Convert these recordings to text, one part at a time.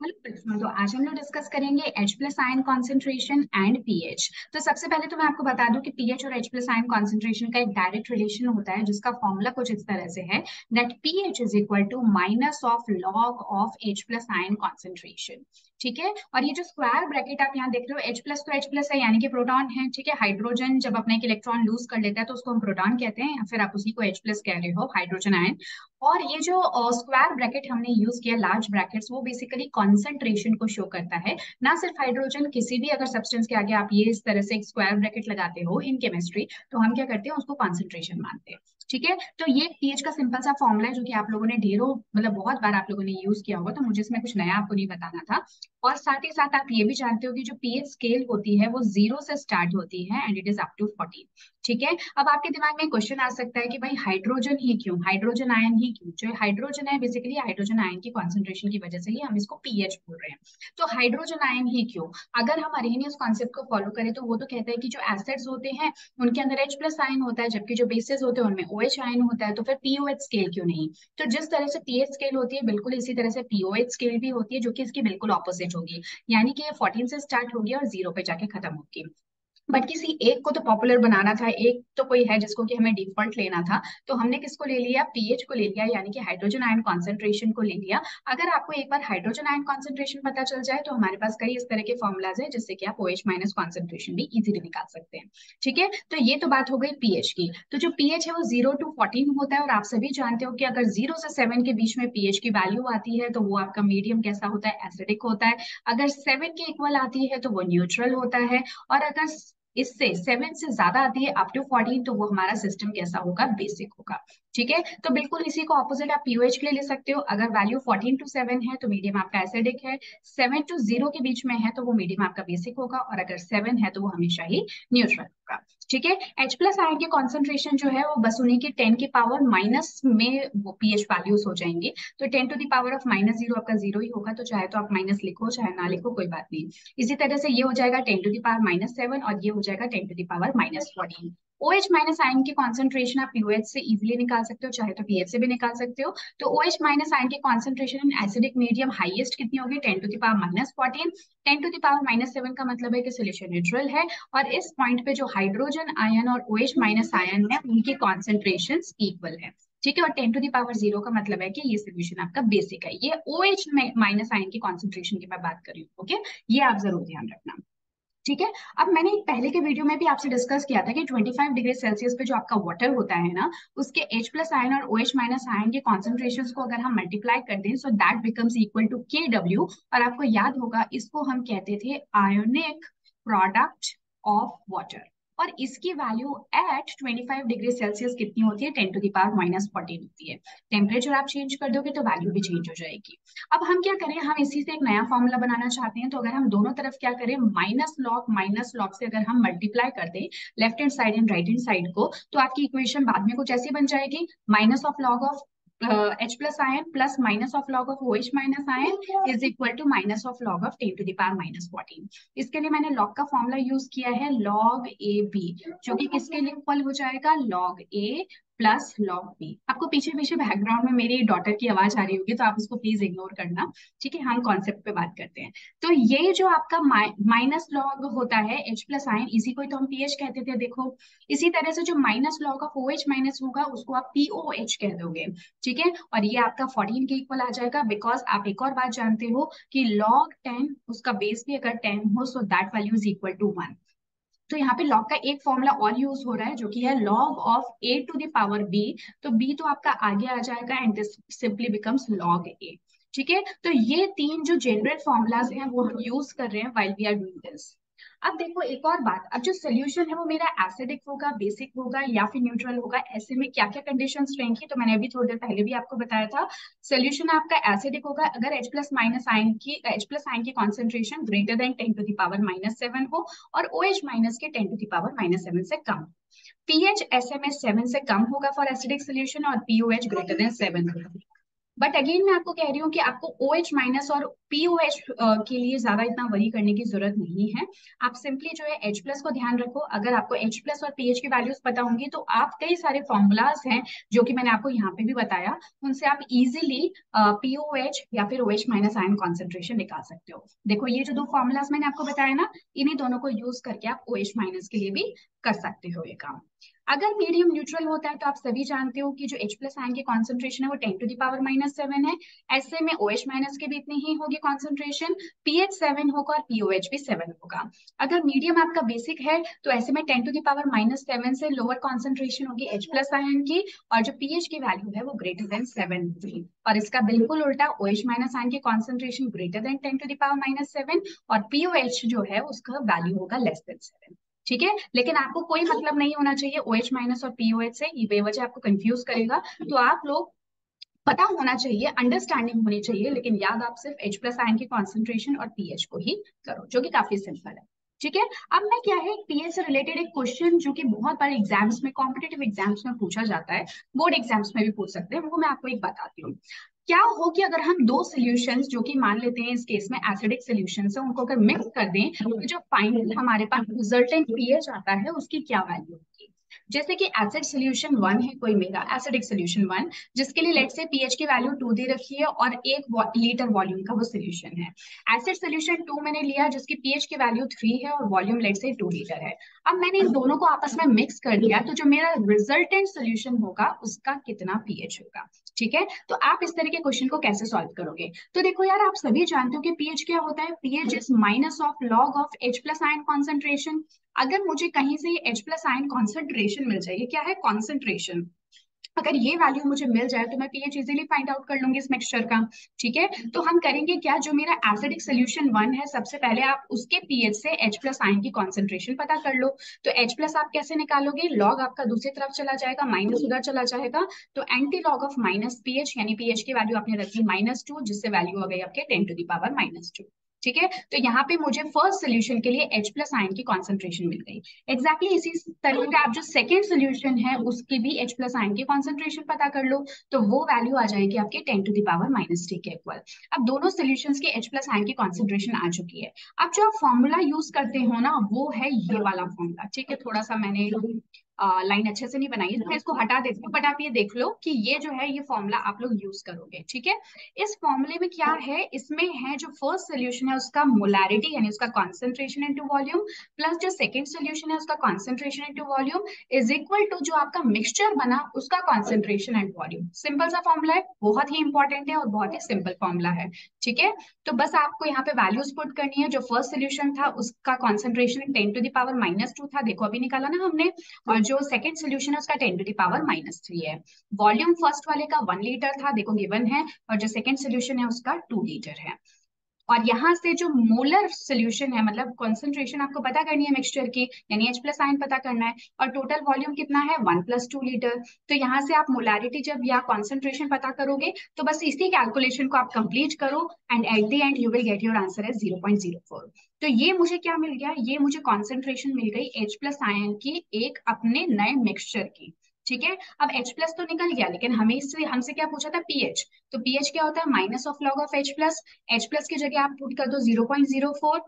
Hello बच्चों, तो आज हम लोग डिस्कस करेंगे H plus ion concentration and pH. तो सबसे पहले तो मैं आपको बता दूं कि पीएच और H प्लस आयन कॉन्सेंट्रेशन का एक डायरेक्ट रिलेशन होता है, जिसका फॉर्मूला कुछ इस तरह से है that pH is equal to minus of log of H plus ion concentration. ठीक है, और ये जो स्क्वायर ब्रैकेट आप यहाँ देख रहे हो, H प्लस तो H प्लस है यानी कि प्रोटॉन है। ठीक है, हाइड्रोजन जब अपना एक इलेक्ट्रॉन लूज कर लेता है तो उसको हम प्रोटॉन कहते हैं, या फिर आप उसी को H प्लस कह रहे हो, हाइड्रोजन आयन। और ये जो स्क्वायर ब्रैकेट हमने यूज किया, लार्ज ब्रैकेट्स, वो बेसिकली कॉन्सेंट्रेशन को शो करता है। ना सिर्फ हाइड्रोजन, किसी भी अगर सब्सटेंस के आगे आप ये इस तरह से एक स्क्वायर ब्रैकेट लगाते हो इन केमिस्ट्री, तो हम क्या करते हैं, उसको कॉन्सेंट्रेशन मानते हैं। ठीक है, तो ये पीएच का सिंपल सा फॉर्मूला है जो कि आप लोगों ने ढेरों मतलब बहुत बार आप लोगों ने यूज किया होगा, तो मुझे इसमें कुछ नया आपको नहीं बताना था। और साथ ही साथ आप ये भी जानते हो कि जो पीएच स्केल होती है वो 0 से स्टार्ट होती है and it is up to 14। ठीक है, अब आपके दिमाग में क्वेश्चन आ सकता है कि भाई हाइड्रोजन ही क्यों, हाइड्रोजन आयन ही क्यों। जो हाइड्रोजन है बेसिकली हाइड्रोजन आयन की कॉन्सेंट्रेशन की वजह से ही हम इसको पीएच बोल रहे हैं। तो हाइड्रोजन आयन ही क्यों? अगर हम अरेनियस कॉन्सेप्ट को फॉलो करें तो वो तो कहता है कि जो एसिड्स होते हैं उनके अंदर H प्लस आयन होता है, जबकि जो बेसिस होते हैं उनमें OH आयन होता है, तो फिर पीओएच स्केल क्यों नहीं? तो जिस तरह से पीएच स्केल होती है बिल्कुल इसी तरह से पीओएच स्केल भी होती है, जो कि इसकी बिल्कुल ऑपोजिट होगी। यानी कि ये 14 से स्टार्ट होगी और 0 पे जाके खत्म होगी। बट किसी एक को तो पॉपुलर बनाना था, एक तो कोई है जिसको कि हमें डिफॉल्ट लेना था, तो हमने किसको ले लिया, पीएच को ले लिया, यानी कि हाइड्रोजन आयन कॉन्सेंट्रेशन को ले लिया। अगर आपको एक बार हाइड्रोजन आयन कॉन्सेंट्रेशन पता चल जाए तो हमारे पास कई इस तरह के फॉर्मुलाज है जिससे कि आप OH माइनस कॉन्सेंट्रेशन भी इजीली निकाल सकते हैं। ठीक है, तो ये तो बात हो गई पीएच की। तो जो पीएच है वो 0 to 14 होता है, और आप सभी जानते हो कि अगर 0 से 7 के बीच में पीएच की वैल्यू आती है तो वो आपका मीडियम कैसा होता है, एसिडिक होता है। अगर 7 के इक्वल आती है तो वो न्यूट्रल होता है, और अगर इससे 7 से ज्यादा आती है अप टू 14 तो वो हमारा सिस्टम कैसा होगा, बेसिक होगा। ठीक है, तो बिल्कुल इसी को ऑपोजिट आप पीओएच के लिए ले सकते हो। अगर वैल्यू 14 to 7 है तो मीडियम आपका एसिडिक है, 7 to 0 के बीच में है तो वो मीडियम आपका बेसिक होगा, और अगर 7 है तो वो हमेशा ही न्यूट्रल होगा। ठीक है, H प्लस आयन की कॉन्सेंट्रेशन जो है वो बस उन्हीं की 10 की पावर माइनस में वो पीएच वैल्यूज हो जाएंगी। तो 10 to the power of -0 आपका 0 ही होगा, तो चाहे तो आप माइनस लिखो चाहे ना लिखो कोई बात नहीं। इसी तरह से ये हो जाएगा 10 to the power -7, और ये हो जाएगा 10 to the power -14। OH minus ion की कॉन्सेंट्रेशन आप पीओएच से इजीली निकाल सकते हो, चाहे तो पीएच से भी निकाल सकते हो। तो OH माइनस आयन की concentration in acidic medium highest कितनी होगी, 10 to the power -14। 10 to the power -7 का मतलब है कि सोल्यूशन न्यूट्रल है, और इस पॉइंट पे जो हाइड्रोजन आयन और OH माइनस आयन है उनकी कॉन्सेंट्रेशन इक्वल है। ठीक है, और 10 to the power 0 का मतलब है कि ये सोल्यूशन आपका बेसिक है। ये OH माइनस आयन की कॉन्सेंट्रेशन की मैं बात कर रही हूँ। ओके, ये आप जरूर ध्यान रखना। ठीक है, अब मैंने एक पहले के वीडियो में भी आपसे डिस्कस किया था कि 25 डिग्री सेल्सियस पे जो आपका वाटर होता है ना, उसके H प्लस आयन और OH माइनस आयन के कॉन्सेंट्रेशन को अगर हम मल्टीप्लाई कर दें so that becomes equal to KW। और आपको याद होगा इसको हम कहते थे आयोनिक प्रोडक्ट ऑफ वाटर। और इसकी वैल्यू एट 25 डिग्री सेल्सियस कितनी होती है, 10 to the power -14 होती है। टेम्परेचर आप चेंज कर दोगे तो वैल्यू भी चेंज हो जाएगी। अब हम क्या करें, हम इसी से एक नया फॉर्मूला बनाना चाहते हैं, तो अगर हम दोनों तरफ क्या करें, माइनस लॉग से अगर हम मल्टीप्लाई कर दें left hand side and right hand side को, तो आपकी इक्वेशन बाद में कुछ ऐसी बन जाएगी, minus of log of H plus ion plus minus of log of OH minus ion is equal to minus of log of 10 to the power -14। इसके लिए मैंने लॉग का फॉर्मूला यूज किया है, लॉग ए बी, जो कि किसके लिए इक्वल हो जाएगा, लॉग ए प्लस लॉग बी। आपको पीछे पीछे बैकग्राउंड में मेरी डॉटर की आवाज आ रही होगी, तो आप उसको प्लीज इग्नोर करना। ठीक है, हम कॉन्सेप्ट पे बात करते हैं। तो ये जो आपका माइनस लॉग होता है H प्लस आयन, इसी को ही तो हम पीएच कहते थे। देखो, इसी तरह से जो minus log of OH minus होगा उसको आप POH कह दोगे। ठीक है, और ये आपका 14 के इक्वल आ जाएगा, बिकॉज आप एक और बात जानते हो कि लॉग 10 उसका बेस भी अगर 10 हो so that value is equal to 1। तो यहाँ पे लॉग का एक फॉर्मूला और यूज हो रहा है जो कि है log of A to the power B। तो B तो आपका आगे आ जाएगा and this simply becomes log A। ठीक है, तो ये तीन जो जनरल फॉर्मूलाज हैं वो हम यूज कर रहे हैं while we are doing this. अब देखो एक और बात, अब जो सोल्यूशन है वो मेरा एसिडिक होगा, बेसिक होगा या फिर न्यूट्रल होगा, ऐसे में क्या क्या कंडीशंस रहेंगी, तो मैंने अभी थोड़ी देर पहले भी आपको बताया था। सोल्यूशन आपका एसिडिक होगा अगर H प्लस आयन की concentration greater than 10 to the power -7 हो, और OH माइनस के 10 to the power -7 से कम। पीएच ऐसे में 7 से कम होगा फॉर एसिडिक सोल्यूशन, और पीओएच ग्रेटर देन 7 होगा। बट अगेन मैं आपको कह रही हूँ कि आपको OH माइनस और POH के लिए ज्यादा इतना वरी करने की जरूरत नहीं है। आप सिंपली जो है H प्लस को ध्यान रखो। अगर आपको H प्लस और PH की वैल्यूज पता होंगी तो आप कई सारे फॉर्मूलाज हैं जो कि मैंने आपको यहाँ पे भी बताया, उनसे आप इजीली POH या फिर OH माइनस आयन कॉन्सेंट्रेशन निकाल सकते हो। देखो ये जो दो फॉर्मूलाज मैंने आपको बताया ना, इन्हीं दोनों को यूज करके आप OH माइनस के लिए भी कर सकते हो ये काम। अगर मीडियम न्यूट्रल होता है तो आप सभी जानते हो कि जो H प्लस आयन की कॉन्सेंट्रेशन है वो 10⁻⁻7 है। ऐसे में OH माइनस की भी इतनी ही होगी कॉन्सेंट्रेशन, पीएच 7 होगा और POH भी 7 होगा। अगर मीडियम आपका बेसिक है तो ऐसे में 10⁻⁻7 से लोअर कॉन्सेंट्रेशन होगी H प्लस आयन की, और जो पीएच की वैल्यू है वो ग्रेटर देन 7 होगी। और इसका बिल्कुल उल्टा, OH माइनस आयन की कॉन्सेंट्रेशन ग्रेटर देन 10⁻⁻7 और POH जो है उसका वैल्यू होगा लेस देन 7। ठीक है, लेकिन आपको कोई मतलब नहीं होना चाहिए OH माइनस और POH से, ये बेवजह आपको कंफ्यूज करेगा। तो आप लोग पता होना चाहिए, अंडरस्टैंडिंग होनी चाहिए, लेकिन याद आप सिर्फ H प्लस आयन की कॉन्सेंट्रेशन और पीएच को ही करो, जो कि काफी सिंपल है। ठीक है, अब मैं क्या है पीएच से रिलेटेड एक क्वेश्चन जो कि बहुत बार एग्जाम्स में, कॉम्पिटेटिव एग्जाम्स में पूछा जाता है, बोर्ड एग्जाम्स में भी पूछ सकते हैं, वो मैं आपको एक बताती हूँ। क्या हो कि अगर हम दो सोल्यूशंस जो कि मान लेते हैं इस केस में एसिडिक सोल्यूशन है, उनको अगर मिक्स कर दें तो जो फाइनल हमारे पास रिजल्टेंट पीएच आता है उसकी क्या वैल्यू होगी। जैसे कि एसिड सोल्यूशन 1 है कोई मेरा एसिडिक सोल्यूशन 1, जिसके लिए लेट से पीएच की वैल्यू 2 दे रखी है और 1 लीटर वॉल्यूम का वो सोल्यूशन है। एसिड सोल्यूशन 2 मैंने लिया जिसकी पीएच की वैल्यू 3 है और वॉल्यूम लेट से 2 लीटर है। अब मैंने इन दोनों को आपस में मिक्स कर दिया तो जो मेरा रिजल्टेंट सोल्यूशन होगा उसका कितना पीएच होगा। ठीक है, तो आप इस तरह के क्वेश्चन को कैसे सॉल्व करोगे। तो देखो यार, आप सभी जानते हो कि पीएच क्या होता है, pH is minus of log of H plus ion concentration. अगर मुझे कहीं से H प्लस आयन कॉन्सेंट्रेशन मिल जाए, ये क्या है कॉन्सेंट्रेशन, अगर ये वैल्यू मुझे मिल जाए तो मैं पीएच इजीली फाइंड आउट कर लूंगी इस मिक्सचर का। ठीक है, तो हम करेंगे क्या, जो मेरा एसिडिक सोल्यूशन 1 है सबसे पहले आप उसके पीएच से H प्लस आयन की कॉन्सेंट्रेशन पता कर लो। तो H प्लस आप कैसे निकालोगे, लॉग आपका दूसरी तरफ चला जाएगा, माइनस उधर चला जाएगा, तो anti log of minus pH, यानी पीएच की वैल्यू आपने रखी -2, जिससे वैल्यू आ गई आपके 10⁻⁻²। ठीक है, तो यहाँ पे मुझे फर्स्ट सोल्यूशन के लिए H प्लस आयन की कॉन्सेंट्रेशन मिल गई। एग्जैक्टली इसी तरह का आप जो सेकेंड सोल्यूशन है उसकी भी H प्लस आयन की कॉन्सेंट्रेशन पता कर लो, तो वो वैल्यू आ जाएगी आपके 10⁻⁻3 के इक्वल। अब दोनों सोल्यूशंस की H प्लस आयन की कॉन्सेंट्रेशन आ चुकी है। अब जो आप फॉर्मूला यूज करते हो ना वो है ये वाला फॉर्मूला। ठीक है, थोड़ा सा मैंने लाइन अच्छे से नहीं बनाई है तो मैं इसको हटा देती हूँ, बट आप ये देख लो कि ये जो है ये फॉर्मूला आप लोग यूज करोगे। ठीक है, इस फॉर्मूले में क्या है, इसमें है जो फर्स्ट सोल्यूशन है उसका मोलारिटी यानी उसका कॉन्सेंट्रेशन इनटू वॉल्यूम, प्लस जो सेकंड सोल्यूशन है उसका concentration into volume is equal to जो आपका मिक्सचर बना उसका कॉन्सेंट्रेशन एंड वॉल्यूम। सिंपल सा फॉर्मूला है, बहुत ही इंपॉर्टेंट है और बहुत ही सिंपल फॉर्मूला है। ठीक है, तो बस आपको यहाँ पे वैल्यूज पुट करनी है। जो फर्स्ट सोल्यूशन था उसका कॉन्सेंट्रेशन 10⁻⁻2 था, देखो अभी निकाला ना हमने, और जो सेकंड सोल्यूशन है उसका 10⁻⁻3 है। वॉल्यूम फर्स्ट वाले का 1 लीटर था, देखो गिवन है, और जो सेकंड सोल्यूशन है उसका 2 लीटर है। और यहाँ से जो मोलर सोल्यूशन है, मतलब कॉन्सेंट्रेशन आपको पता करनी है मिक्सचर की, यानी H प्लस आयन पता करना है, और टोटल वॉल्यूम कितना है 1 + 2 लीटर। तो यहाँ से आप मोलारिटी जब या कॉन्सेंट्रेशन पता करोगे तो बस इसी कैलकुलेशन को आप कंप्लीट करो and at the end you will get your answer as 0.04। तो ये मुझे क्या मिल गया, ये मुझे कॉन्सेंट्रेशन मिल गई H प्लस आयन की एक अपने नए मिक्सचर की। ठीक है, अब H प्लस तो निकल गया, लेकिन हमें इससे हमसे क्या पूछा था पीएच, तो पीएच क्या होता है minus of log of H plus. H plus की जगह आप पुट कर दो 0.04,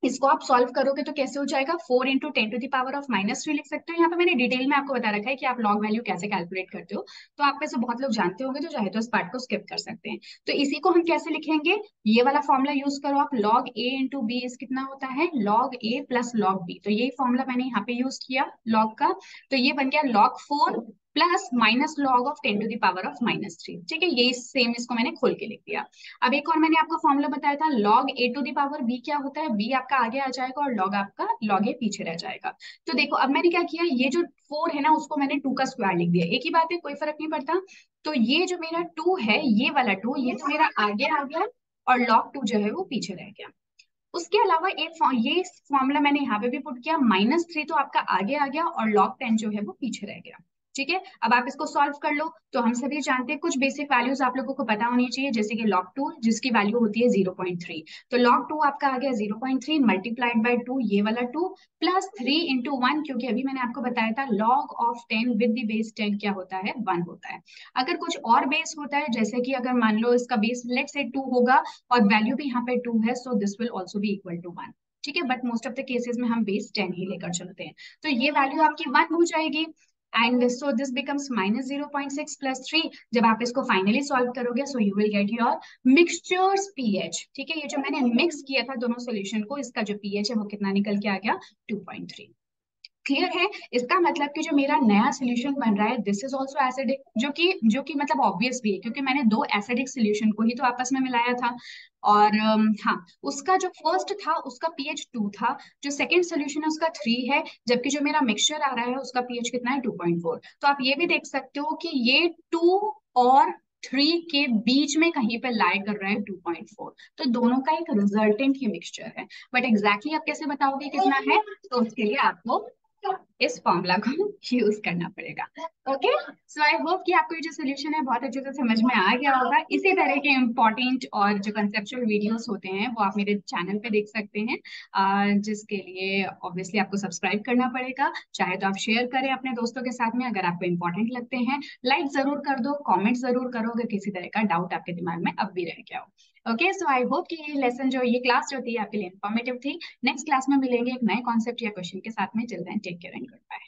इसको आप सॉल्व करोगे तो कैसे हो जाएगा 4 × 10⁻³ लिख सकते हो। यहाँ पे मैंने डिटेल में आपको बता रखा है कि आप लॉग वैल्यू कैसे कैलकुलेट करते हो, तो आप में से बहुत लोग जानते होंगे, तो चाहे तो इस पार्ट को स्किप कर सकते हैं। तो इसी को हम कैसे लिखेंगे, ये वाला फॉर्मूला यूज करो आप, log A × B इस कितना होता है log A + log B, तो यही फॉर्मूला मैंने यहाँ पे यूज किया log का, तो ये बन गया log 4 plus minus log of 10⁻⁻3। ठीक है, ये सेम इसको मैंने खोल के लिख दिया। अब एक और मैंने आपको फॉर्मूला बताया था log A⁻B, क्या होता है, B आपका आगे आ जाएगा और log आपका log A पीछे रह जाएगा। तो देखो अब मैंने क्या किया, ये जो 4 है ना उसको मैंने 2 का स्क्वायर लिख दिया, एक ही बात है कोई फर्क नहीं पड़ता। तो ये जो मेरा 2 है, ये वाला 2, ये तो मेरा आगे आ गया और log 2 जो है वो पीछे रह गया। उसके अलावा ये फॉर्मूला मैंने यहाँ पे भी पुट किया, -3 तो आपका आगे आ गया और log 10 जो है वो पीछे रह गया। ठीक है, अब आप इसको सॉल्व कर लो। तो हम सभी जानते हैं कुछ बेसिक वैल्यूज आप लोगों को पता होनी चाहिए, जैसे कि log 2 जिसकी वैल्यू होती है 0.3। तो log 2 आपका आ गया 0.3 मल्टीप्लाइड बाय 2, ये वाला 2 प्लस 3 इंटू 1, क्योंकि अभी मैंने आपको बताया था log of 10 with the base 10 क्या होता है, 1 होता है। अगर कुछ और बेस होता है, जैसे कि अगर मान लो इसका बेस लेट से 2 होगा और वैल्यू भी यहाँ पे 2 है, so this will also be equal to 1। ठीक है, but most of the cases में हम बेस 10 ही लेकर चलते हैं। तो ये वैल्यू आपकी 1 हो जाएगी, and so this becomes minus 0.6 plus 3। जब आप इसको फाइनली सॉल्व करोगे, so you will get your mixtures pH. ठीक है, ये जो मैंने मिक्स किया था दोनों सॉल्यूशन को, इसका जो पीएच है वो कितना निकल के आ गया, 2.3। क्लियर है? इसका मतलब कि जो मेरा नया सोल्यूशन बन रहा है, दिस इज ऑल्सो एसिडिक, जो कि मतलब ऑब्वियस भी है, क्योंकि मैंने दो एसिडिक सोल्यूशन को ही तो आपस में मिलाया था। और हाँ, उसका जो फर्स्ट था उसका पीएच 2 था, जो सेकंड सोल्यूशन है उसका 3 है, जबकि जो मेरा मिक्सचर आ रहा है उसका पीएच कितना है, 2.4। तो आप ये भी देख सकते हो कि ये 2 और 3 के बीच में कहीं पे लाई कर रहा है 2.4। तो दोनों का एक रिजल्टेंट ही मिक्सचर है। बट एग्जैक्टली आप कैसे बताओगे कितना है, तो उसके लिए आपको इस फॉर्मूला को यूज करना पड़ेगा। ओके, सो आई होप कि आपको ये जो सोल्यूशन है बहुत अच्छे से समझ में आ गया होगा। इसी तरह के इंपॉर्टेंट और जो कंसेप्चुअल वीडियोस होते हैं वो आप मेरे चैनल पे देख सकते हैं, जिसके लिए ऑब्वियसली आपको सब्सक्राइब करना पड़ेगा। चाहे तो आप शेयर करें अपने दोस्तों के साथ में अगर आपको इंपॉर्टेंट लगते हैं, लाइक जरूर कर दो, कॉमेंट जरूर करो अगर किसी तरह का डाउट आपके दिमाग में अब भी रह गया हो। ओके, सो आई होप कि ये क्लास जो थी आपके लिए इन्फॉर्मेटिव थी। नेक्स्ट क्लास में मिलेंगे एक नए कॉन्सेप्ट या क्वेश्चन के साथ में। Till then take care and good bye.